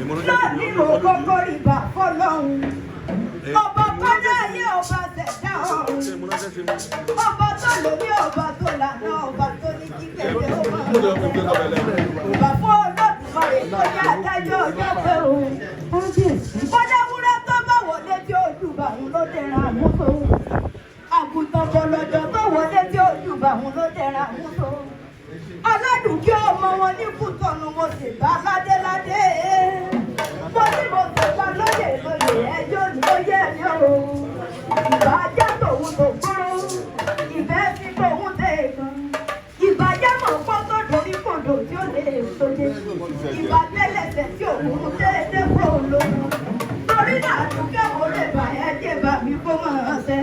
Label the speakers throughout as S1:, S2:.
S1: Lọ́ọ̀ni mo kọ́kọ́ rí bà fọ́lọ́hún. Ọba kọ́dá ayé ọba ṣẹ̀dá ọ̀run. Ọba tó lórí ọba tó lànà ọba tó ní kí kẹ̀kẹ́ ọba. Ọba fún Olódùmarè tó ní adájọ́ ọjọ́ pé òun. Kọ́dá wúrẹ́ tó bá wọlé tí ó jù bà òun ló dẹ̀ra àmúso. Àgùntàn bọ̀lọ̀jọ̀ tó wọlé tí ó jù bà òun ló dẹ̀ra àmúso. Aládùúgbò ọmọ wọn ní Kútọ̀nù mo sì bá ládéládé. Mo ní mo sì bá lóye ẹjọ́ lóye ẹni o. Ìbá ajá tòun tó gbóró, ìbẹ́ sí tòun tẹ̀ gan. Ìbá ajá mọ̀ pọ́ tó dorí kòdò tí ó lè sóde. Ìbá tẹ́lẹ̀sẹ̀ tí òun déédéé kúrò lóhùn. Torí náà dúkẹ́ mo lè bà ẹ́ jẹ́ bà mí kó máa ṣẹ́.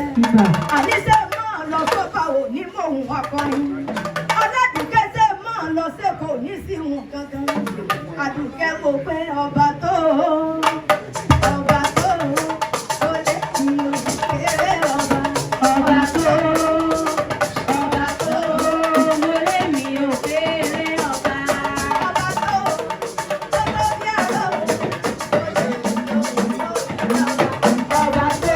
S1: Àníṣe máa lọ sọ́fà ò ní mòun akọrin. Ọlọ́dúnkẹ́sẹ̀ máa lọ sẹ́kọ̀ọ́ ní sí wọn kankan. Àdùkẹ́ mo pé ọba tó lè fi òkèrè ọba. Ọba tó mo lè mi òkèrè ọba. Ọba tó lórí àlọ́. Ọba tó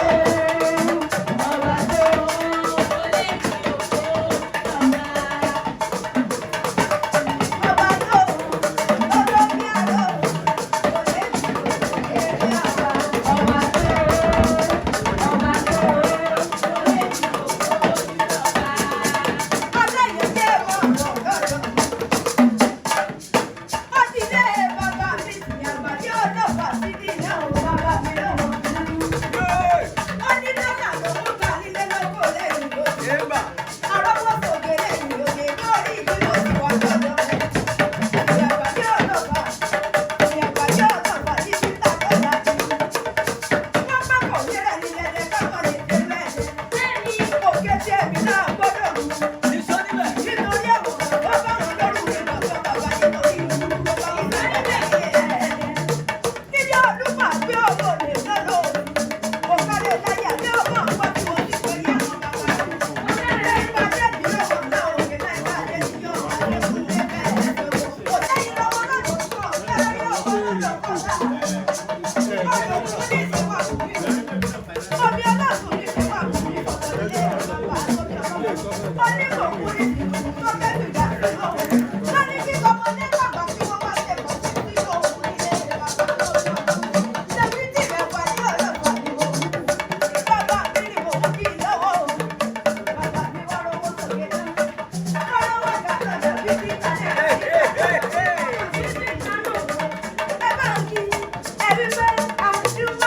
S1: everybody, I'm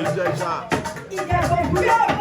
S2: Ìjẹ̀ṣà.
S1: Ìjẹ̀bú yóò